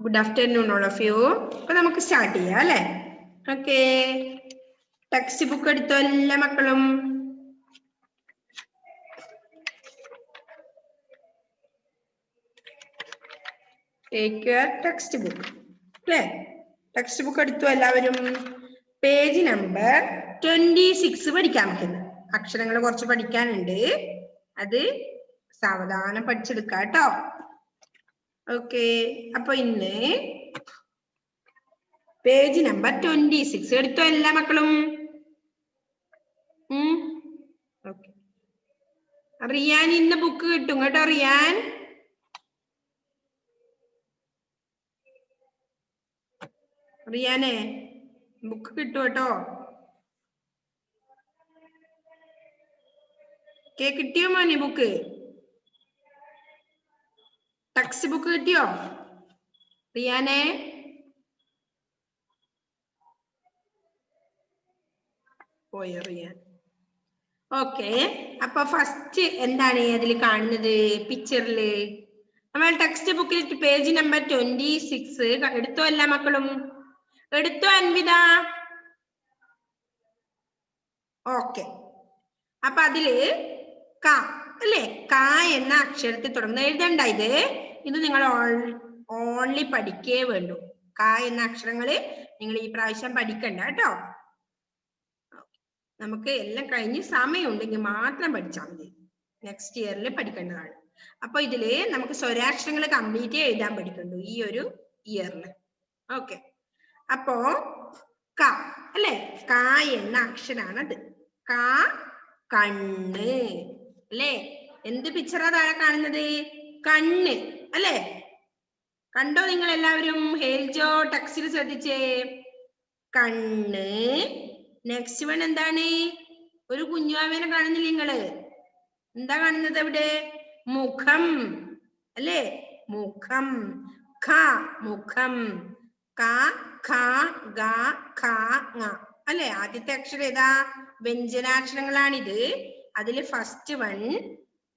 Good afternoon, all of you. അപ്പോൾ നമുക്ക് start ചെയ്യാം അല്ലേ? ഓക്കെ, ടെക്സ്റ്റ് ബുക്ക് എടുത്തോ എല്ലാ മക്കളും? ടേക്ക് യുവർ ടെക്സ്റ്റ് ബുക്ക് അല്ലേ? ടെക്സ്റ്റ് ബുക്ക് എടുത്തു എല്ലാവരും? പേജ് നമ്പർ 26 പഠിക്കാൻ പറ്റുന്നത്. അക്ഷരങ്ങൾ കുറച്ച് പഠിക്കാനുണ്ട്, അത് സാവധാനം പഠിച്ചെടുക്കാം കേട്ടോ. ഓക്കെ, അപ്പൊ ഇന്ന് പേജ് നമ്പർ 26 എടുത്തോ എല്ലാ മക്കളും? ഓക്കെ, റിയാൻ ഇന്ന് ബുക്ക് കിട്ടും കേട്ടോ. റിയാൻ റിയാനെ ബുക്ക് കിട്ടും കേട്ടോ. കിട്ടിയോ മോനെ? ബുക്ക് ടെക്സ്റ്റ് ബുക്ക് കിട്ടിയോ റിയാനെ? പോയോ റിയാൻ? ഓക്കെ, അപ്പൊ ഫസ്റ്റ് എന്താണ് അതിൽ കാണുന്നത്? പിക്ചറില് നമ്മൾ ടെക്സ്റ്റ് ബുക്കിൽ പേജ് നമ്പർ 26 എടുത്തോ എല്ലാ മക്കളും? എടുത്തോ അൻവിത? ഓക്കെ, അപ്പൊ അതില് ക അല്ലേ? ക എന്ന അക്ഷരത്തിൽ തുടങ്ങുന്ന എഴുതണ്ട. ഇത് നിങ്ങൾ ഓൺലി പഠിക്കേ വേണ്ടു. ക എന്ന അക്ഷരങ്ങള് നിങ്ങൾ ഈ പ്രാവശ്യം പഠിക്കണ്ട കേട്ടോ. നമുക്ക് എല്ലാം കഴിഞ്ഞ് സമയമുണ്ടെങ്കിൽ മാത്രം പഠിച്ചാൽ മതി. നെക്സ്റ്റ് ഇയറിൽ പഠിക്കേണ്ടതാണ്. അപ്പൊ ഇതില് നമുക്ക് സ്വരാക്ഷരങ്ങൾ കംപ്ലീറ്റ് എഴുതാൻ പഠിക്കണ്ടു ഈ ഒരു ഇയറില്. ഓക്കെ, അപ്പോ ക അല്ലെ? ക എന്ന അക്ഷരാണത്. ക, കണ്ണ് അല്ലേ? എന്ത് പിക്ചറാ താഴെ കാണുന്നത്? കണ്ണ് അല്ലേ? കണ്ടോ നിങ്ങൾ എല്ലാവരും? ഹേൽജോ ടെക്സ്റ്റിൽ ശ്രദ്ധിച്ചേ. കണ്ണ്. നെക്സ്റ്റ് വൺ എന്താണ്? ഒരു കുഞ്ഞുവാവേനെ കാണുന്നില്ല നിങ്ങള്? എന്താ കാണുന്നത് അവിടെ? മുഖം അല്ലേ? മുഖം. ഖ, മുഖം. ക, ഖ, ഗ, ഖ, ങ അല്ലെ? ആദ്യത്തെ അക്ഷരം ഏതാ? വ്യഞ്ജനാക്ഷരങ്ങളാണിത്. അതില് ഫസ്റ്റ് വൺ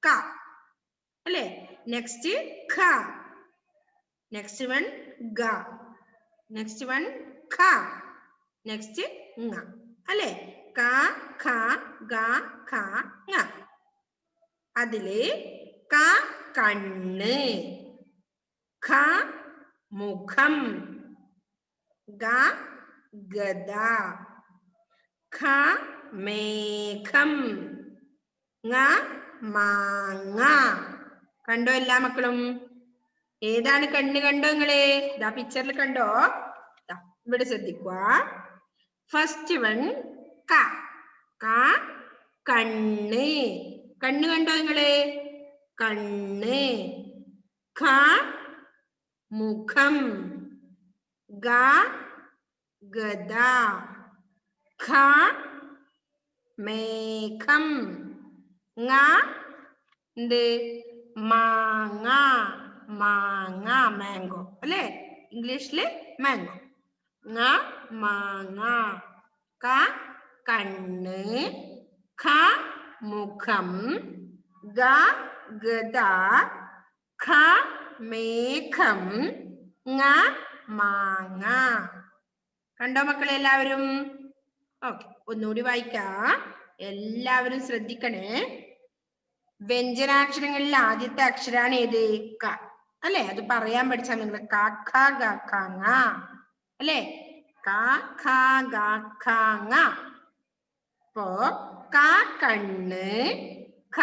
ക അല്ലെ? നെക്സ്റ്റ് ഖ, നെക്സ്റ്റ് വൺ ഗ, നെക്സ്റ്റ് വൺ ഖ, നെക്സ്റ്റ് ങ അല്ലെ? ക, ഖ, ഗ, ഖ, ങ. അതില് ക കണ്ണ്, ഖ മുഖം, ഗ ഗദ, ഖ മേഘം, ങ മാങ്ങ. കണ്ടോ എല്ലാ മക്കളും? ഏതാണ് കണ്ണ്? കണ്ടോ നിങ്ങള്? ഇതാ പിക്ചറിൽ കണ്ടോ? ഇവിടെ ശ്രദ്ധിക്കുക. ഫസ്റ്റ് വൺ ക. ക കണ്ണ്. കണ്ണ് കണ്ടോ നിങ്ങള്? കണ്ണ്. ഖ മുഖം, ഗ ഗദ, ഖ മേഘം, ങ എന്ത്? മാങ്ങ. മാങ്ങ, മാംഗോ അല്ലെ? ഇംഗ്ലീഷില് മാംഗോ. ങ മാങ്ങ. ക കണ്ണ്, ഖ മുഖം, ഗ ഗദ, ഖ മേഘം, ങ മാങ്ങ. കണ്ടോ മക്കളെ എല്ലാവരും? ഓക്കെ, ഒന്നുകൂടി വായിക്കാം. എല്ലാവരും ശ്രദ്ധിക്കണേ. വ്യഞ്ജനാക്ഷരങ്ങളിൽ ആദ്യത്തെ അക്ഷരാണ് ഏത്? ക അല്ലെ? അത് പറയാൻ പഠിച്ചാൽ നിങ്ങൾ ക ഖ ഗ ഖ ങ അല്ലെ? ക ഖ ഗ ഖ ങ. അപ്പോ ക കണ്ണ്, ഖ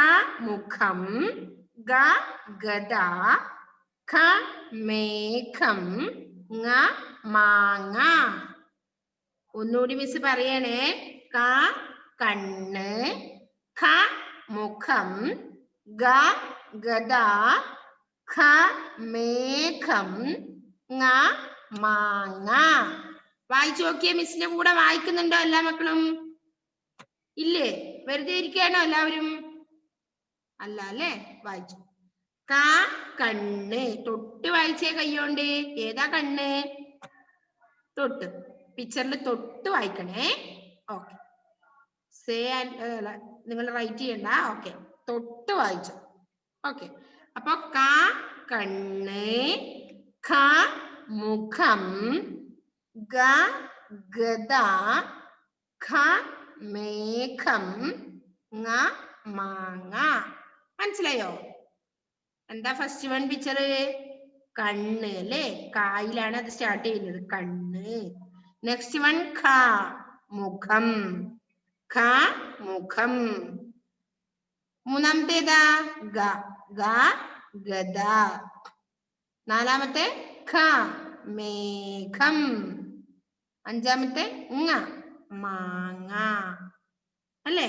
മുഖം, ഗ ഗദ, ഖ മേഘം, ങ മാങ്ങ. ഒന്നുകൂടി മിസ് പറയണേ. ക കണ്ണ്, ഖ മുഖം, ഗ ഗദ, ഖ മേഘം, ങ മാങ്ങ. വായിച്ചു നോക്കിയേ? മിസ്സിന്റെ കൂടെ വായിക്കുന്നുണ്ടോ എല്ലാ മക്കളും? ഇല്ലേ? വെറുതെ ഇരിക്കുകയാണോ എല്ലാവരും? അല്ല അല്ലേ? വായിച്ചു. ക കണ്ണ്. തൊട്ട് വായിച്ചേ കയ്യോണ്ട്. ഏതാ കണ്ണ്? തൊട്ട്. പിക്ചറിൽ തൊട്ട് വായിക്കണേ. ഓക്കെ, സേ നിങ്ങൾ റൈറ്റ് ചെയ്യണ്ട. ഓക്കെ, തൊട്ട് വായിച്ചു. ഓക്കെ, അപ്പൊ ക കണ്ണ്, ഖ മുഖം, ഗ ഗദ, ഖ മേഘം, ങ മാങ്ങ. മനസ്സിലായോ? എന്താ ഫസ്റ്റ് വൺ പിക്ചർ? കണ്ണ് അല്ലേ? കായിലാണ് അത് സ്റ്റാർട്ട് ചെയ്യുന്നത്, കണ്ണ്. നെക്സ്റ്റ് വൺ ഖ, മുഖം, ഖ മുഖം. മൂന്നാമത്തേതാ? ഗ, ഗ ഗദ. നാലാമത്തെ ഖ മേഘം. അഞ്ചാമത്തെ ങ മാങ്ങ അല്ലേ?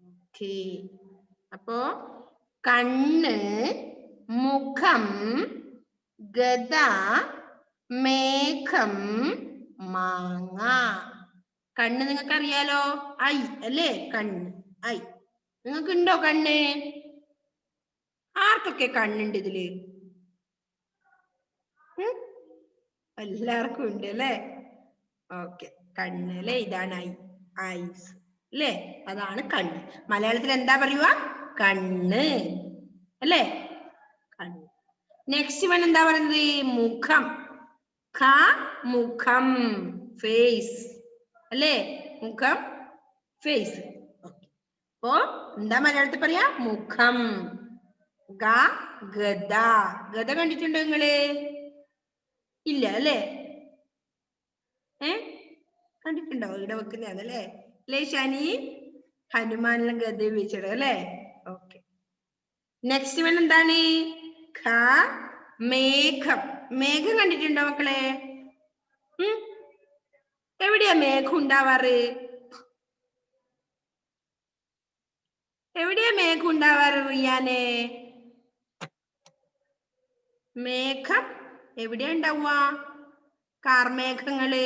ഓക്കേ. അപ്പോ കണ്ണ്, മുഖം, ഗദ, മേഘം, മാങ്ങ. കണ്ണ് നിങ്ങൾക്ക് അറിയാലോ, ഐ അല്ലേ? കണ്ണ്, ഐ. നിങ്ങൾക്ക് ഉണ്ടോ കണ്ണ്? ആർക്കൊക്കെ കണ്ണുണ്ട് ഇതില്? എല്ലാവർക്കും ഉണ്ട് അല്ലേ? ഓക്കെ. കണ്ണ് അല്ലേ? ഇതാണ് ഐ, ഐസ് അല്ലേ? അതാണ് കണ്ണ്. മലയാളത്തിൽ എന്താ പറയുക? കണ്ണ് അല്ലേ? കണ്ണ്. നെക്സ്റ്റ് വൺ എന്താ പറയുന്നത്? മുഖം, ഖ മുഖം, ഫേസ് അല്ലേ? മുഖം, ഫേസ്. അപ്പോ എന്താ മലയാളത്തിൽ പറയാ? മുഖം. ഗ ഗദ. ഗദ കണ്ടിട്ടുണ്ടോ നിങ്ങള്? ഇല്ല അല്ലേ? കണ്ടിട്ടുണ്ടോ? ഇവിടെ വെക്കുന്നതല്ലേ അല്ലേ ഷാനി? ഹനുമാനിലെ ഗദ ഉപയോഗിച്ചത് അല്ലേ? ഓക്കെ. നെക്സ്റ്റ് വൺ എന്താണ്? ഖ മേഘം. മേഘം കണ്ടിട്ടുണ്ടോ മക്കളെ? എവിടെയാ മേഘം ഉണ്ടാവാറ്? എവിടെയാ മേഘം ഉണ്ടാവാറ് റിയാനെ? മേഘം എവിടെയാ ഉണ്ടാവുക? കാർമേഘങ്ങള്.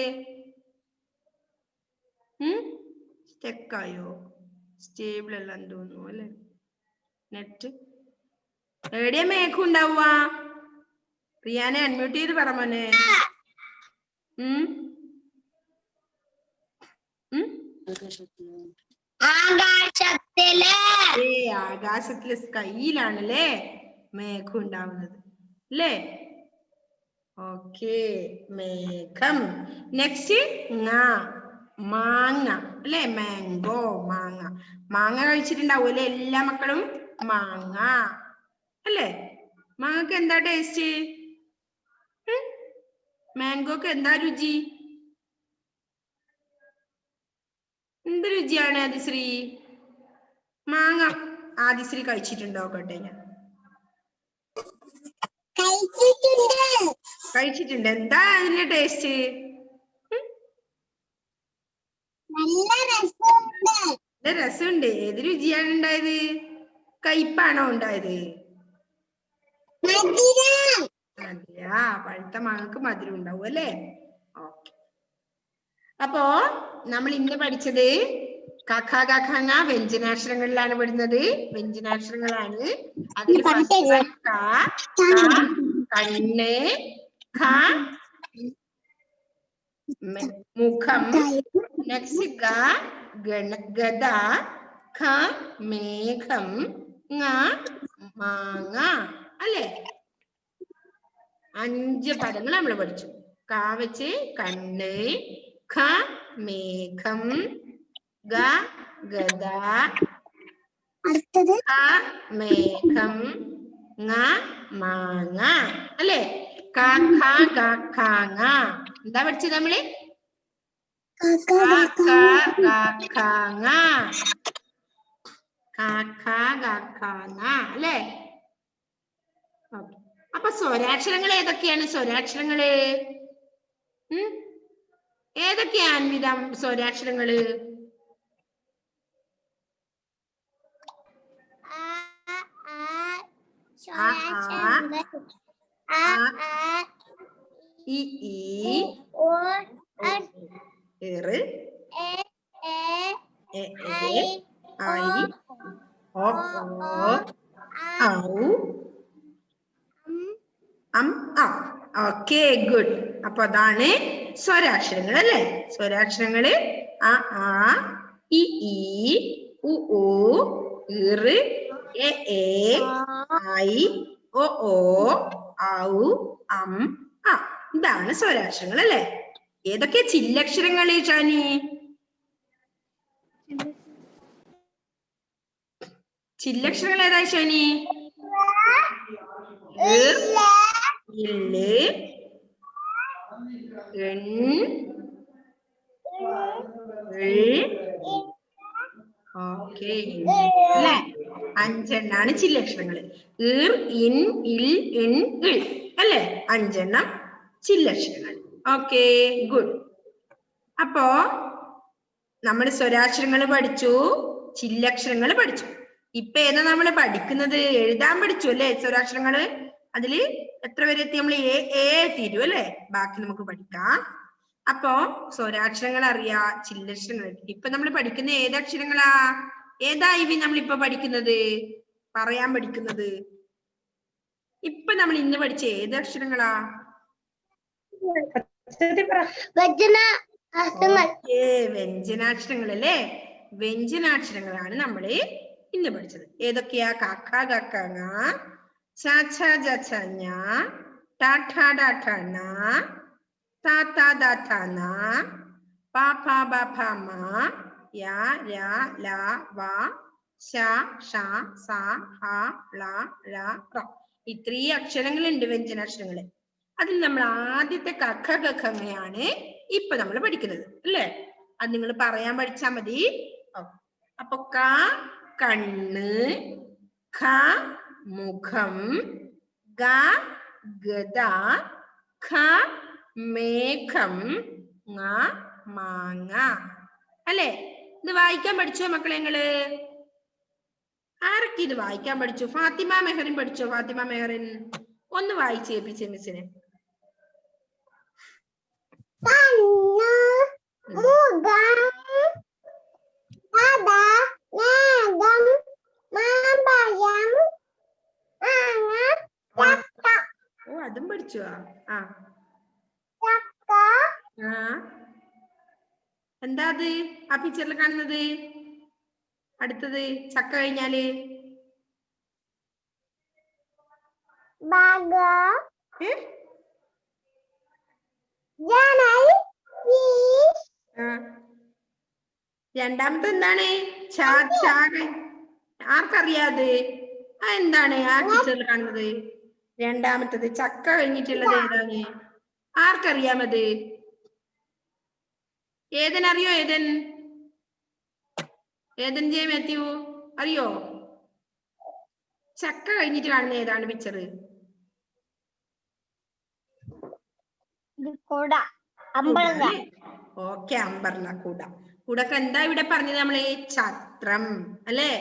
സ്റ്റെക്കായോ? സ്റ്റേബിൾ അല്ലാന്ന് തോന്നുന്നു അല്ലെ നെറ്റ്. എവിടെയാ മേഘം ഉണ്ടാവുക? റിയാനെ അൺമ്യൂട്ട് ചെയ്ത് പറ മോനെ. ആകാശത്തിലെ സ്കൈയിലാണല്ലേ മേഘം ഉണ്ടാവുന്നത് അല്ലേ? ഓക്കെ. മേഘം. നെക്സ്റ്റ് മാങ്ങ അല്ലെ? മാംഗോ, മാങ്ങ. മാങ്ങ കഴിച്ചിട്ടുണ്ടാവും അല്ലെ എല്ലാ മക്കളും? മാങ്ങ അല്ലേ? മാങ്ങക്ക് എന്താ ടേസ്റ്റ്? മാംഗോക്ക് എന്താ രുചി? എന്ത് രുചിയാണ് ആദിശ്രീ? മാങ്ങ ആദിശ്രീ കഴിച്ചിട്ടുണ്ടോ? കേട്ടെ, കഴിച്ചിട്ടുണ്ട്. എന്താ അതിന്റെ ടേസ്റ്റ്? നല്ല രസമുണ്ട്. ഏത് രുചിയാണ് ഉണ്ടായത്? കയ്പാണോ ഉണ്ടായത്? അതെയാ, പഴുത്ത മാങ്ങക്ക് മധുരം ഉണ്ടാവും അല്ലേ? ഓക്കെ. അപ്പോ നമ്മൾ ഇന്ന് പഠിച്ചത് കഖ ഗഘ ങ വ്യഞ്ജനാക്ഷരങ്ങളിലാണ് പെടുന്നത്. വ്യഞ്ജനാക്ഷരങ്ങളാണ്. അതിൽ കണ്ണ്, ഖ മുഖം, നെക്സ്റ്റ് ഗദ, ഖ മേഘം, ങ മാങ്ങ അല്ലേ? 5 പദങ്ങൾ നമ്മൾ പഠിച്ചു. ക വെച്ച് കണ്ണ്, ഖ മേഘം, ഗ ഗദ, ഖ മേഘം, ങ മാങ്ങ അല്ലേ? ക ഖ ഗ ഘ ങ. എന്താ പഠിച്ചത് നമ്മള്? ക ഖ ഗ ഘ ങ. ക ഖ ഗ ഘ ങ അല്ലേ? അപ്പൊ സ്വരാക്ഷരങ്ങൾ ഏതൊക്കെയാണ്? സ്വരാക്ഷരങ്ങള് ഏതൊക്കെയാണ് അൻവിത? സ്വരാക്ഷരങ്ങള് ഇ ഈ ഓ എറ് എ ഐ ഒ ഓ ഔ ആ. Okay, good. അപ്പൊ അതാണ് സ്വരാക്ഷരങ്ങൾ അല്ലേ? സ്വരാക്ഷരങ്ങള് ആ ഇ ഈ ഉ ഊ ഇറ് എ ഐ ഒ ഓ ഔ അം അ. ഇതാണ് സ്വരാക്ഷരങ്ങൾ അല്ലെ. ഏതൊക്കെ ചില്ലക്ഷരങ്ങള് ഷാനി? ചില്ലക്ഷരങ്ങൾ ഏതാ ഷാനി? ഇല്ല്, ഓക്കെ അല്ലെ. 5 എണ്ണാണ് ചില്ലക്ഷരങ്ങള്. ഇർ, ഇൻ, ഇൽ, ഇൻ, ഇൾ അല്ലെ. 5 എണ്ണം ചില്ലക്ഷരങ്ങൾ. Okay, good. അപ്പോ നമ്മൾ സ്വരാക്ഷരങ്ങൾ പഠിച്ചു, ചില്ലക്ഷരങ്ങൾ പഠിച്ചു. ഇപ്പൊ ഏതാ നമ്മൾ പഠിക്കുന്നത്? എഴുതാൻ പഠിച്ചു അല്ലെ സ്വരാക്ഷരങ്ങള്. അതില് എത്ര വരെ എത്തി? നമ്മൾ എ എത്തിയിട്ടു അല്ലെ. ബാക്കി നമുക്ക് പഠിക്കാം. അപ്പോ സ്വരാക്ഷരങ്ങൾ അറിയാ, ചില്ലക്ഷരങ്ങൾ. ഇപ്പൊ നമ്മൾ പഠിക്കുന്ന ഏതക്ഷരങ്ങളാ? ഏതാ ഇവി നമ്മളിപ്പോ പഠിക്കുന്നത്, പറയാൻ പഠിക്കുന്നത്? ഇപ്പൊ നമ്മൾ ഇന്ന് പഠിച്ച ഏതക്ഷരങ്ങളാ? വ്യഞ്ജനാക്ഷരങ്ങൾ അല്ലേ. വ്യഞ്ജനാക്ഷരങ്ങളാണ് നമ്മള് ഇന്ന് പഠിച്ചത്. ഏതൊക്കെയാ? കാക്ക കക്ക ങ, ച ഛ ജ ഛ ഞ, ട ഠ ഡ ഠ ണ, ത ത ദ ഥ ന, പ ഫ ബ ഭ മ, യ ര ല വ, ശ ഷ സ ഹ ള ഴ റ. ഇത്രയും അക്ഷരങ്ങളുണ്ട് വ്യഞ്ജനാക്ഷരങ്ങള്. അതിൽ നമ്മൾ ആദ്യത്തെ കഖ ഖഖയാണ് ഇപ്പൊ നമ്മൾ പഠിക്കുന്നത് അല്ലേ. അത് നിങ്ങൾ പറയാൻ പഠിച്ചാ മതി. അപ്പൊ ക കണ്ണ്, ഖ മുഖം, ഗ ഗദ, ഖ മേഘം, ങ മാങ്ങ അല്ലെ. ഇത് വായിക്കാൻ പഠിച്ചോ മക്കളെ നിങ്ങള്? ആരൊക്കെ ഇത് വായിക്കാൻ പഠിച്ചു? ഫാത്തിമ മെഹറിൻ പഠിച്ചോ? ഫാത്തിമ മെഹറിൻ ഒന്ന് വായിച്ചേപ്പിച്ചേ മിസ്സിനെ. ഓ, അതും പഠിച്ചോ? ആ, എന്താ അത് ആ പിക്ചറിൽ കാണുന്നത്? അടുത്തത് ചക്ക കഴിഞ്ഞാല് രണ്ടാമത്തെ എന്താണ്? ആർക്കറിയാത്? ആ എന്താണ് ആ പിക്ചറിൽ കാണുന്നത്? രണ്ടാമത്തത് ചക്ക കഴിഞ്ഞിട്ടുള്ളത് ഏതാണ്? ആർക്കറിയാമത്? ഏതൻ അറിയോ? ഏതൻ ജെ മാത്യു അറിയോ? ചക്ക കഴിഞ്ഞിട്ട് കാണുന്ന ഏതാണ് പിക്ചർ? ഓക്കെ, അമ്പർല കുട. കുടക്ക് എന്താ ഇവിടെ പറഞ്ഞത് നമ്മള്? ഛത്രം അല്ലെ.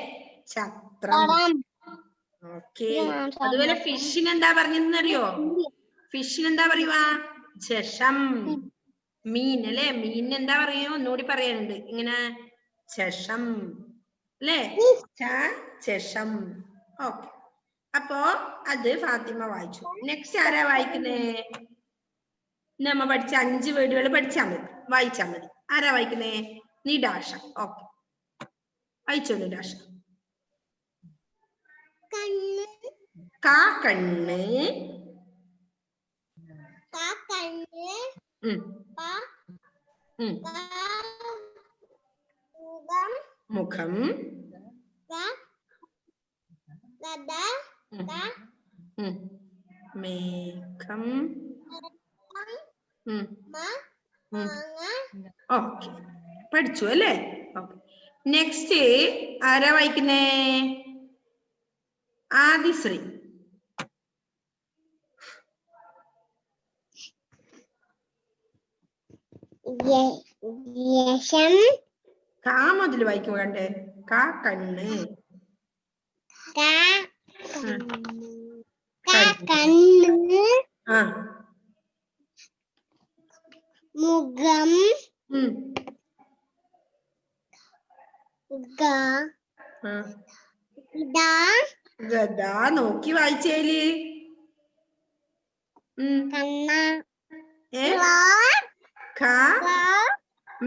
ഛത്രം. ഓക്കെ. അതുപോലെ ഫിഷിന് എന്താ പറഞ്ഞതെന്ന് അറിയോ? ഫിഷിന് എന്താ പറയുക? ചഷം. മീൻ അല്ലെ. മീനിന് എന്താ പറയൂ? ഒന്നുകൂടി പറയാനുണ്ട്. ഇങ്ങനെ ചഷം അല്ലെ. ചഷം. ഓക്കെ. അപ്പോ അത് ഫാത്തിമ വായിച്ചു. നെക്സ്റ്റ് ആരാ വായിക്കുന്നേ? നമ്മ പഠിച്ച 5 വേർഡുകൾ പഠിച്ചാൽ മതി, വായിച്ചാൽ മതി. ആരാ വായിക്കുന്നേ? നിഡാഷ. ഓക്കെ, വായിച്ചോ നിഡാഷ. കാ കണ്ണ്, മുഖം, മേഘം. ഓക്കെ, പഠിച്ചു അല്ലേ. ഓക്കെ, നെക്സ്റ്റ് ആരാ വായിക്കുന്നേ? ആദിശ്രീ. കാ മുതൽ വായിക്കും കണ്ടേ. കാ കണ്ണ്, മുഖം, ഗദ. നോക്കി വായിച്ചേല്.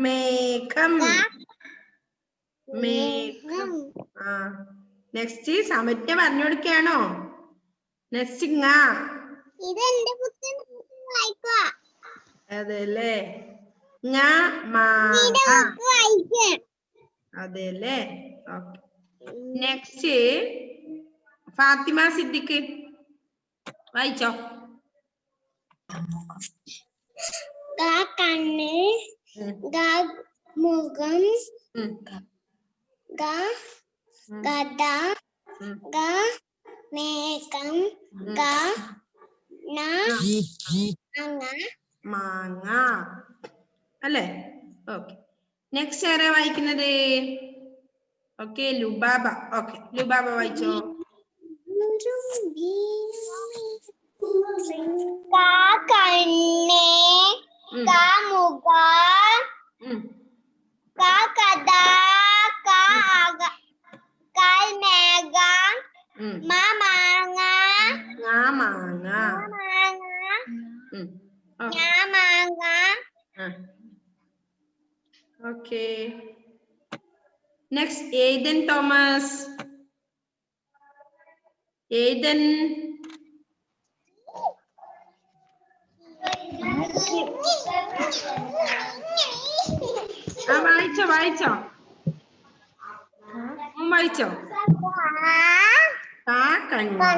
മേഘം. മേഘം. നെക്സ്റ്റ് സമറ്റ പറഞ്ഞു കൊടുക്കുകയാണോ? നെക്സ്റ്റ് ഇതെന്റെ പുസ്തകം വായിക്കുക. അതെല്ലേ. ഞാ മാങ്ങ. വായിക്കാം. അതെല്ലേ. ഓക്കെ. നെക്സ്റ്റ് ഫാത്തിമ സിദ്ദിഖ് വായിച്ചോ. കണ്ണ്, മുഖം, ഗദ, മേഘം, മാങ്ങ അല്ലേ. ഓക്കെ. നെക്സ്റ്റ് ആരാ വായിക്കുന്നത്? ഓക്കെ, ലുബാബ. ഓക്കെ, ലുബാബ വായിച്ചോ. കണ്ണ്, മുഖം, കഥ, മേഘം, മാങ്ങ, മാങ്ങ. മാങ്ങ. ഓക്കെ. നെക്സ്റ്റ് ഏദൻ തോമസ്. ഏദൻ. വായിച്ചോ വായിച്ചോ വായിച്ചോ. കണ്ണ്,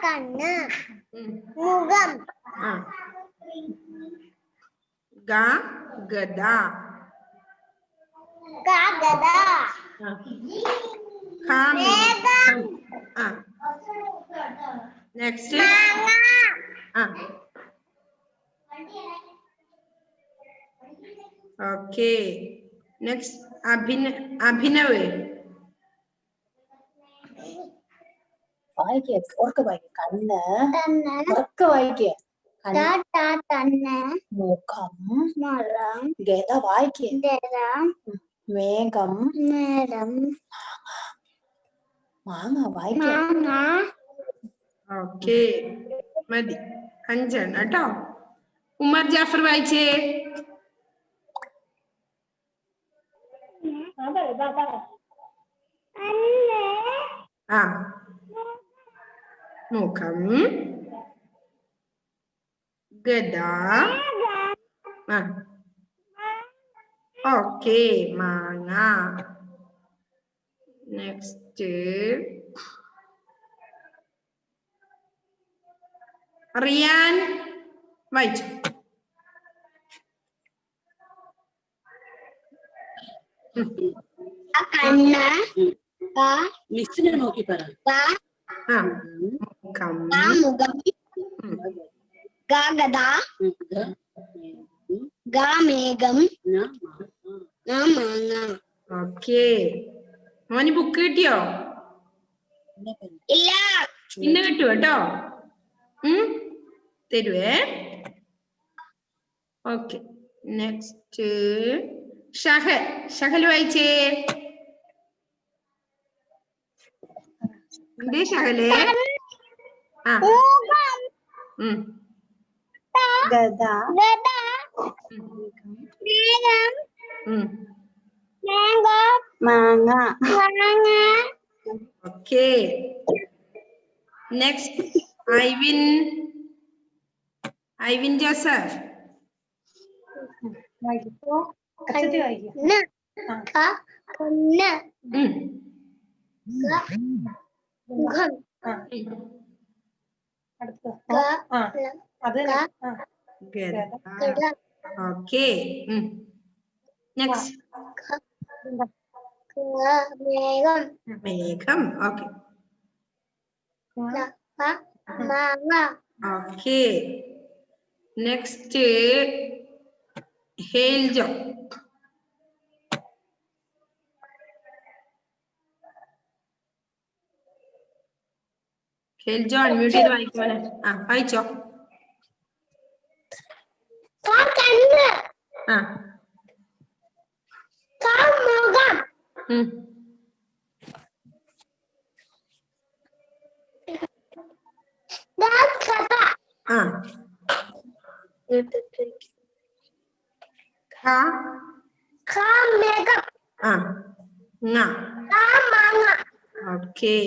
കണ്ണ്, മുഖം, ഗദ, നെക്സ്റ്റ് ഓക്കെ. നെക്സ്റ്റ് അഭിനവ്. വായിക്കുക, ഉറക്കെ വായിക്കുക. കണ്ണ്, ഉറക്കെ വായിക്കുക. കണ്ണ്, മുഖം, മുഖം, ഗദ വായിക്കുക. മേഘം, മാങ്ങ വായിക്കുക. ഓക്കെ, മതി. 5 കേട്ടോ. ഉമർ ജാഫർ വായിച്ചേ. മുഖം, ഗദ. ഓക്കെ, മാങ്ങ. നെക്സ്റ്റ് റിയാൻ വായിച്ചു. കണ്ണ്, മിസ്സിനെ നോക്കി പറ. മുഖം, ഗദ, മേഘം, മാങ്ങ. ഓക്കെ. മോന് ബുക്ക് കിട്ടിയോ? ഇല്ല. ഇന്ന് കിട്ടും കേട്ടോ. തരുവേ. ഓക്കെ. നെക്സ്റ്റ് ഷഹൽ വായിച്ചേ. എന്തേ ഷഹലേ? ഗദ, മാങ്ങ. ഓക്കെ. നെക്സ്റ്റ് ഐവിൻ ജോസഫ്. മുഖം, ഓക്കെ. നെക്സ്റ്റ് മേഘം. Okay. Okay. Next Heljo. Heljo unmute ചെയ്ത് വായിക്കുമോനെ. വായിച്ചോ. ആ ഓക്കെ.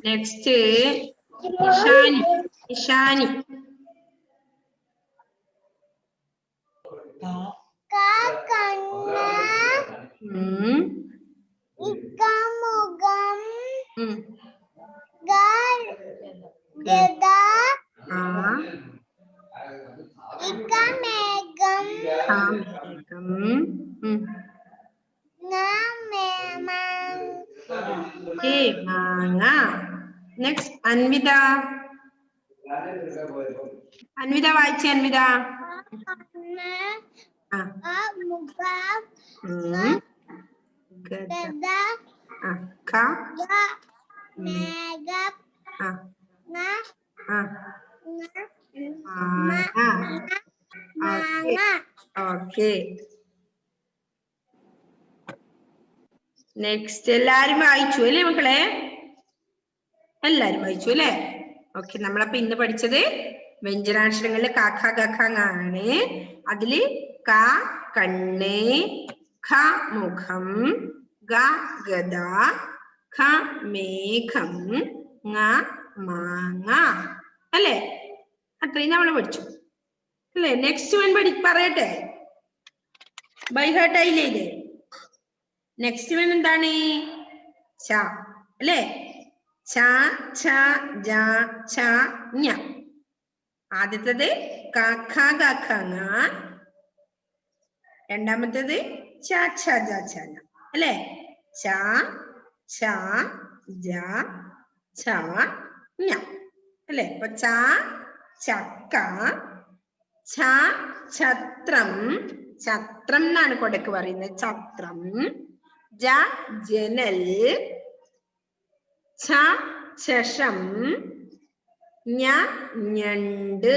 നെക്സ്റ്റ് ഇഷാനി. ഇഷാനി. മാങ്ങ. നെക്സ്റ്റ് അൻവിത. അൻവിത വായിച്ചേ. അൻവിത ഓക്കെ. നെക്സ്റ്റ് എല്ലാരും വായിച്ചു അല്ലേ മക്കളെ? എല്ലാരും വായിച്ചു അല്ലേ? ഓക്കെ. നമ്മളപ്പോ ഇന്ന് പഠിച്ചത് വ്യഞ്ജനാക്ഷരങ്ങളില് ക ഖ ഗ ഘ ങ ആണ്. അതില് ക കണ്ണ്, ഖ മുഖം, ഗ ഗദ, ഖ മേഘം, ങ മാങ്ങ അല്ലേ? അത്രയും നമ്മൾ പഠിച്ചു അല്ലേ? നെക്സ്റ്റ് വൺ പറയട്ടെ. ബൈ ഹാർട്ട് ആയില്ലേ ഇത്? നെക്സ്റ്റ് വൺ എന്താണ്? ച അല്ലേ? ച ഛ ജ ഛ ഞ. ആദ്യത്തേത് ക ഖ ഗ ഘ ങ. രണ്ടാമത്തേത് ച ഛ ജ ഛ ഞ അല്ലേ? ച ഛ ജ ഛ ഞ അല്ലേ? അപ്പൊ ച ചക്ക, ഛ ഛത്രം. ഛത്രം എന്നാണ് കൊടക്ക് പറയുന്നത്. ഛത്രം. ജ ജനൽ, ഛ ശഷം, ഞ ഞണ്ട്.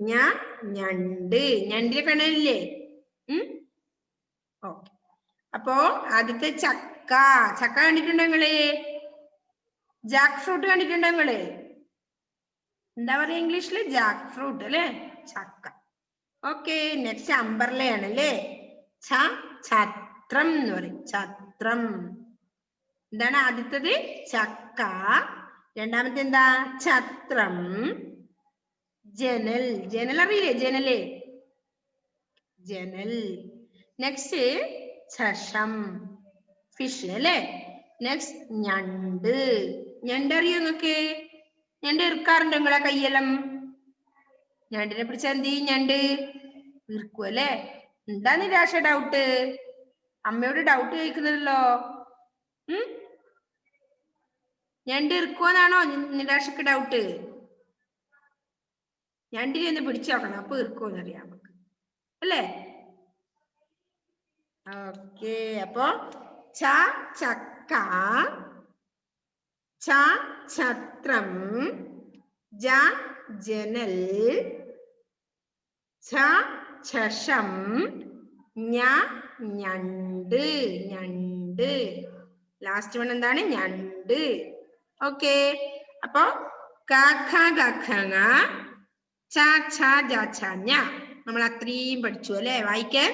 ഞ ഞണ്ട്. ഞണ്ടിനെ കാണാനില്ലേ? ഓക്കെ. അപ്പോ ആദ്യത്തെ ചക്ക. ചക്ക കണ്ടിട്ടുണ്ടോ നിങ്ങള്? ജാക്ക് ഫ്രൂട്ട് കണ്ടിട്ടുണ്ടോ നിങ്ങള്? എന്താ പറയാ ഇംഗ്ലീഷില്? ജാക്ക് ഫ്രൂട്ട് അല്ലേ? ചക്ക. ഓക്കെ. നെക്സ്റ്റ് അംബർലയാണ് അല്ലേ? ഛത്രം എന്ന് പറയും. ഛത്രം. എന്താണ് ആദ്യത്തേത്? ചക്ക. രണ്ടാമത്തെ എന്താ? ഛത്രം. ജനൽ. ജനൽ അറിയില്ലേ? ജനല്. ജനൽ. നെക്സ്റ്റ് ശഷം, ഫിഷ് അല്ലേ? നെക്സ്റ്റ് ഞണ്ട്. ഞണ്ട് അറിയോ നിങ്ങക്ക്? ഞണ്ട് ഇറുക്കാറുണ്ടോ നിങ്ങളെ കയ്യെല്ലാം? ഞണ്ടിനെ പിടിച്ചാൽ എന്ത് ചെയ്യും? ഞണ്ട് ഇറുക്കും അല്ലേ? എന്താ നിരാശ ഡൗട്ട്? അമ്മയോട് ഡൗട്ട് ചോദിക്കുന്നല്ലോ. ഞണ്ട് ഇറുക്കുവെന്നാണോ നിരാശക്ക് ഡൗട്ട്? ഞണ്ടിനെ ഒന്ന് പിടിച്ചു നോക്കണം, അപ്പൊ ഇറുക്കുമെന്ന് അറിയാം നമുക്ക് അല്ലേ? ഓക്കെ. അപ്പൊ ച ചക്ക, ഛ ഛത്രം, ജ ജനൽ, ഛ ശഷം, ഞ ഞണ്ട്. ഞണ്ട്. ലാസ്റ്റ് വൺ എന്താണ്? ഞണ്ട്. ഓക്കെ. അപ്പൊ ക ഖ ഗ ഘ ങ, ച ഛ ജ ഛ ഞ നമ്മൾ അത്രയും പഠിച്ചു അല്ലേ? വായിക്കേ.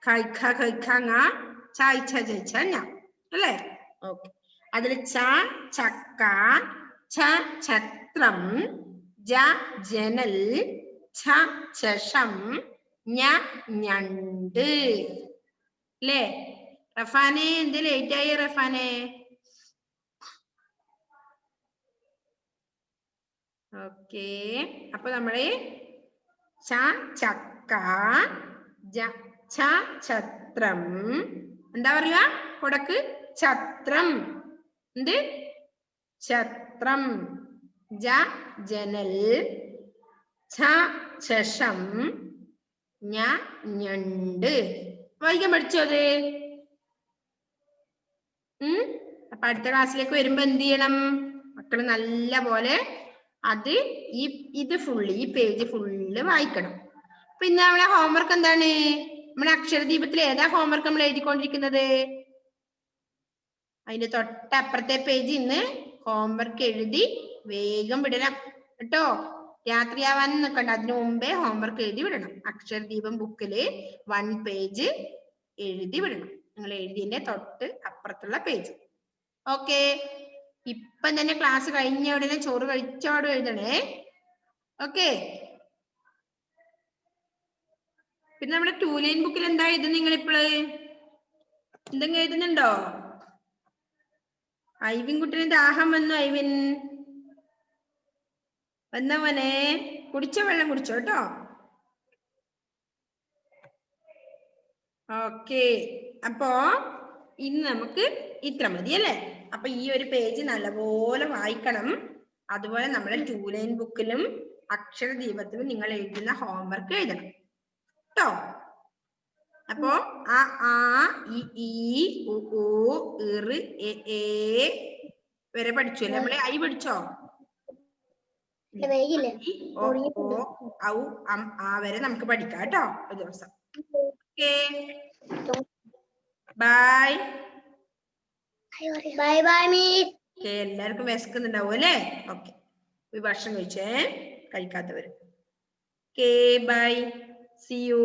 ഖ ഖ ഖ ഖ ങ, ച ഛ ജ ഛ ഞ അല്ലേ? ഓക്കെ. അതിൽ ച ചക്ക, ഛ ഛത്രം, ജ ജനൽ, ഛ ശഷം, ഞ ഞണ്ട് അല്ലേ? റഫാനെ എന്ത് ലേറ്റ് ആയി റഫാനെ? ഓക്കെ. അപ്പൊ നമ്മള് ച ചക്ക, ഛ ഛത്രം. എന്താ പറയുക കൊടക്ക്? ഛത്രം. എന്ത്? ഛത്രം. ജ ജനൽ, ഛ ശഷം, ഞ ഞണ്ട്. വായിക്കാൻ പഠിച്ചോ അത്? അപ്പൊ അടുത്ത ക്ലാസ്സിലേക്ക് വരുമ്പോ എന്ത് ചെയ്യണം മക്കള്? നല്ല പോലെ അത് ഇത് ഫുള്ള്, ഈ പേജ് ഫുള്ള് വായിക്കണം. അപ്പൊ ഇന്ന് നമ്മളെ ഹോംവർക്ക് എന്താണ്? നമ്മുടെ അക്ഷരദീപത്തിൽ ഏതാ ഹോംവർക്ക് നമ്മൾ എഴുതിക്കൊണ്ടിരിക്കുന്നത്? അതിന്റെ തൊട്ടപ്പുറത്തെ പേജ് ഇന്ന് ഹോംവർക്ക് എഴുതി വേഗം വിടണം കേട്ടോ. രാത്രിയാവാനും നിൽക്കണ്ട, അതിനു മുമ്പേ ഹോംവർക്ക് എഴുതി വിടണം. അക്ഷരദീപം ബുക്കില് 1 പേജ് എഴുതി വിടണം. നിങ്ങൾ എഴുതിയതിന്റെ തൊട്ട് അപ്പുറത്തുള്ള പേജ്. ഓക്കെ, ഇപ്പം തന്നെ ക്ലാസ് കഴിഞ്ഞ ഉടനെ ചോറ് കഴിച്ചോടെ എഴുതണേ. ഓക്കെ, പിന്നെ നമ്മുടെ 2 ലൈൻ ബുക്കിൽ എന്താ എഴുതുന്നത് നിങ്ങൾ ഇപ്പോള്? എന്തെങ്കിലും എഴുതുന്നുണ്ടോ? ഐവിൻ കുട്ടിന് ദാഹം വന്നു. ഐവിൻ വന്നവനെ കുടിച്ച വെള്ളം കുടിച്ചോ കേട്ടോ. ഓക്കെ, അപ്പോ ഇന്ന് നമുക്ക് ഇത്ര മതി അല്ലേ? അപ്പൊ ഈ ഒരു പേജ് നല്ലപോലെ വായിക്കണം. അതുപോലെ നമ്മുടെ 2 ലൈൻ ബുക്കിലും അക്ഷരദീപത്തിലും നിങ്ങൾ എഴുതുന്ന ഹോംവർക്ക് എഴുതണം കേട്ടോ. അപ്പോ ആ ഈ ഉ എ വരെ പഠിച്ചു അല്ലേ നമ്മള്? ഐ പഠിച്ചോ? ഓ ഔ ആ വരെ നമുക്ക് പഠിക്കാം കേട്ടോ ഒരു ദിവസം. Okay, bye. Bye bye miss. Okay, എല്ലാവർക്കും വിശക്കുന്നുണ്ടാവും അല്ലേ? ഓക്കെ, ഒരു ഭക്ഷണം കഴിച്ചേ കഴിക്കാത്തവര്. Okay, bye, see U.